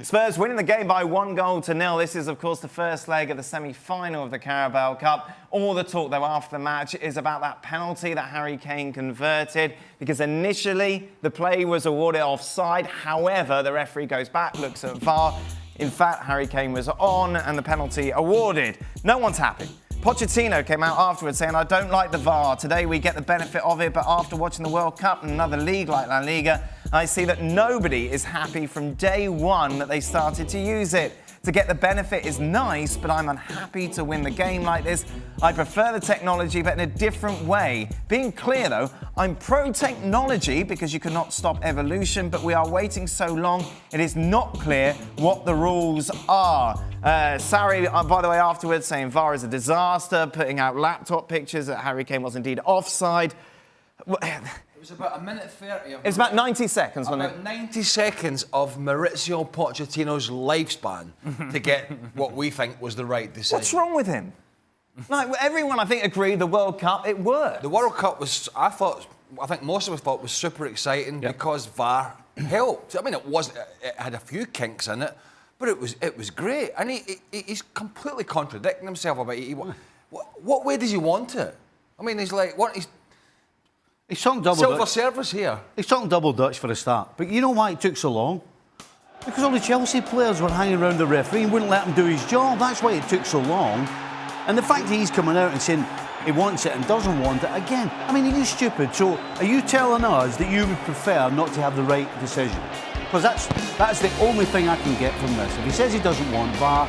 Spurs winning the game by 1-0. This is, of course, the first leg of the semi-final of the Carabao Cup. All the talk, though, after the match is about that penalty that Harry Kane converted, because initially the play was awarded offside. However, the referee goes back, looks at VAR. In fact, Harry Kane was on and the penalty awarded. No one's happy. Pochettino came out afterwards saying, I don't like the VAR. Today we get the benefit of it, but after watching the World Cup and another league like La Liga, I see that nobody is happy from day one that they started to use it. To get the benefit is nice, but I'm unhappy to win the game like this. I prefer the technology, but in a different way. Being clear, though, I'm pro-technology because you cannot stop evolution, but we are waiting so long, it is not clear what the rules are. Sarri, by the way, afterwards saying VAR is a disaster, putting out laptop pictures that Harry Kane was indeed offside. It was about 1:30. It was about 90 seconds, wasn't it? About 90 seconds of Maurizio Pochettino's lifespan to get what we think was the right decision. What's wrong with him? Like, everyone, I think, agreed the World Cup, it worked. The World Cup was, I think most of us thought was super exciting because VAR helped. I mean, it had a few kinks in it, but it was great. And he's completely contradicting himself about it. What way does he want it? I mean, he's like, He's talking double silver Dutch. service here. He's talking double Dutch for a start. But you know why it took so long? Because all the Chelsea players were hanging around the referee and wouldn't let him do his job. That's why it took so long. And the fact that he's coming out and saying he wants it and doesn't want it, again, I mean, are you stupid? So are you telling us that you would prefer not to have the right decision? Because that's the only thing I can get from this. If he says he doesn't want VAR,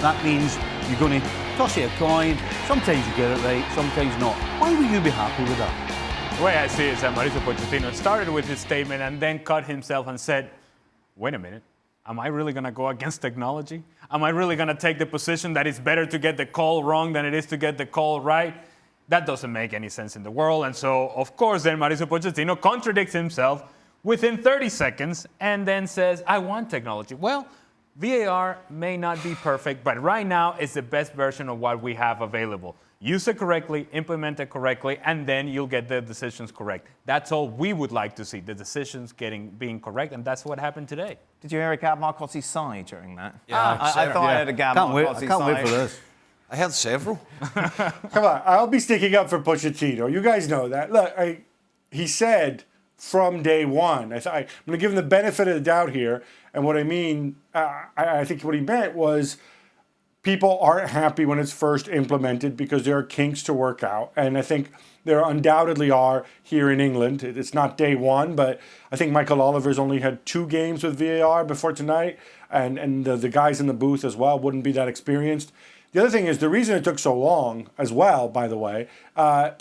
that means you're going to toss it a coin. Sometimes you get it right, sometimes not. Why would you be happy with that? The way I see it is that Mauricio Pochettino started with his statement and then cut himself and said, wait a minute, am I really going to go against technology? Am I really going to take the position that it's better to get the call wrong than it is to get the call right? That doesn't make any sense in the world. And so, of course, then Mauricio Pochettino contradicts himself within 30 seconds and then says, I want technology. Well, VAR may not be perfect, but right now it's the best version of what we have available. Use it correctly, implement it correctly, and then you'll get the decisions correct. That's all we would like to see, the decisions being correct, and that's what happened today. Did you hear a Gab Marcotti sigh during that? Yeah, I thought I heard a Gab Marcotti sigh. I can't wait for this. I heard several. Come on, I'll be sticking up for Pochettino. You guys know that. Look, he said from day one, I'm going to give him the benefit of the doubt here, and what I mean, I think what he meant was, people aren't happy when it's first implemented because there are kinks to work out. And I think there undoubtedly are here in England. It's not day one, but I think Michael Oliver's only had 2 games with VAR before tonight. And the guys in the booth as well wouldn't be that experienced. The other thing is, the reason it took so long as well, by the way,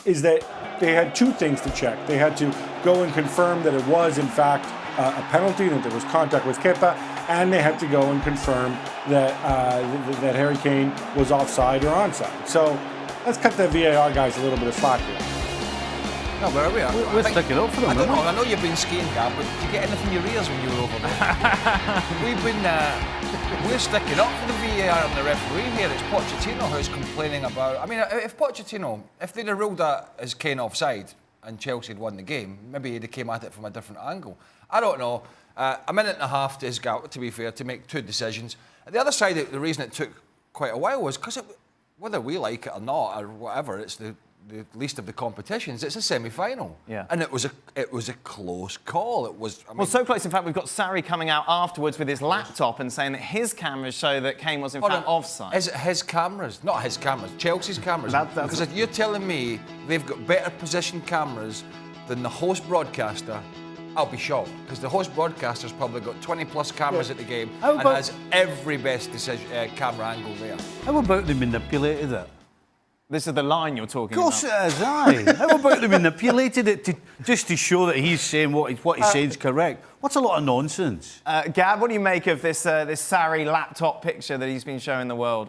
is that they had 2 things to check. They had to go and confirm that it was, in fact, a penalty, that there was contact with Kepa, and they had to go and confirm that that Harry Kane was offside or onside. So let's cut the VAR guys a little bit of slack here. No, where are we? We're sticking up for them. I don't know. I know you've been skiing, Gab, but did you get anything in your ears when you were over there? We're sticking up for the VAR and the referee here. It's Pochettino who's complaining about. I mean, if they'd have ruled that as Kane offside and Chelsea had won the game, maybe he'd have came at it from a different angle. I don't know. A minute and a half to his gap, to be fair, to make 2 decisions. The other side, the reason it took quite a while was because whether we like it or not or whatever, it's the least of the competitions. It's a semi-final, and it was a close call. It was. Well, so close. In fact, we've got Sarri coming out afterwards with his laptop and saying that his cameras show that Kane was in fact offside. Is it his cameras? Not his cameras. Chelsea's cameras. Because if you're telling me they've got better position cameras than the host broadcaster, I'll be shocked, because the host broadcaster's probably got 20 plus cameras at the game and has every best camera angle there. How about they manipulated it? This is the line you're talking Of about. course it is, aye. How about they manipulated it just to show that he's saying what he's saying is correct? What's a lot of nonsense? Gab, what do you make of this Sarri laptop picture that he's been showing the world?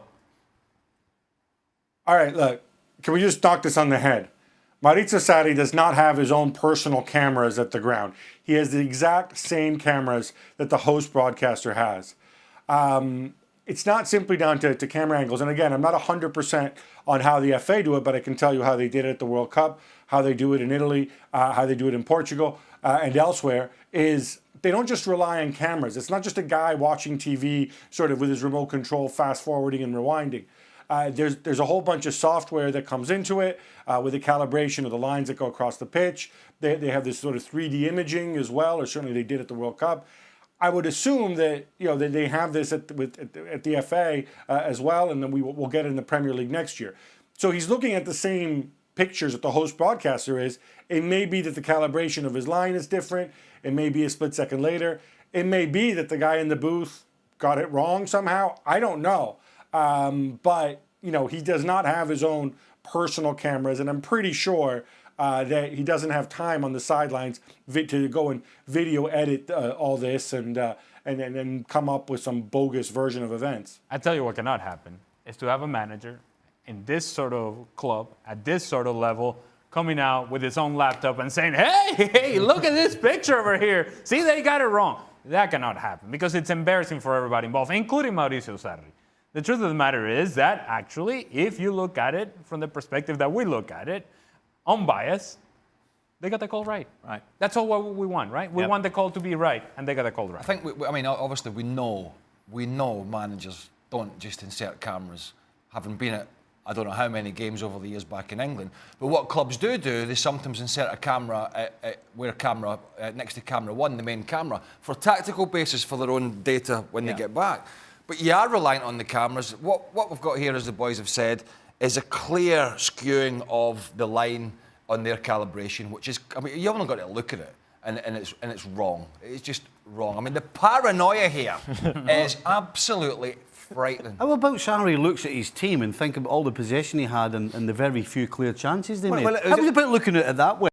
All right, look, can we just knock this on the head? Maurizio Sarri does not have his own personal cameras at the ground. He has the exact same cameras that the host broadcaster has. It's not simply down to camera angles. And again, I'm not 100% on how the FA do it, but I can tell you how they did it at the World Cup, how they do it in Italy, how they do it in Portugal, and elsewhere, is they don't just rely on cameras. It's not just a guy watching TV sort of with his remote control, fast forwarding and rewinding. There's a whole bunch of software that comes into it with the calibration of the lines that go across the pitch. They have this sort of 3D imaging as well, or certainly they did at the World Cup. I would assume that that they have this at the FA as well, and then we'll get it in the Premier League next year. So he's looking at the same pictures that the host broadcaster is. It may be that the calibration of his line is different. It may be a split second later. It may be that the guy in the booth got it wrong somehow. I don't know. But he does not have his own personal cameras, and I'm pretty sure that he doesn't have time on the sidelines to go and video edit all this and come up with some bogus version of events. I tell you what cannot happen is to have a manager in this sort of club, at this sort of level, coming out with his own laptop and saying, hey, look at this picture over here. See, they got it wrong. That cannot happen because it's embarrassing for everybody involved, including Mauricio Sarri. The truth of the matter is that actually, if you look at it from the perspective that we look at it, unbiased, they got the call right. Right. That's all what we want, right? We want the call to be right, and they got the call right. I think, obviously we know managers don't just insert cameras, having been at I don't know how many games over the years back in England. But what clubs do, they sometimes insert a camera next to camera one, the main camera, for tactical basis for their own data when they get back. But you are reliant on the cameras. What we've got here, as the boys have said, is a clear skewing of the line on their calibration, which is, you've only got to look at it, and it's wrong. It's just wrong. The paranoia here is absolutely frightening. How about Sarri looks at his team and think about all the possession he had and the very few clear chances they made? How about looking at it that way?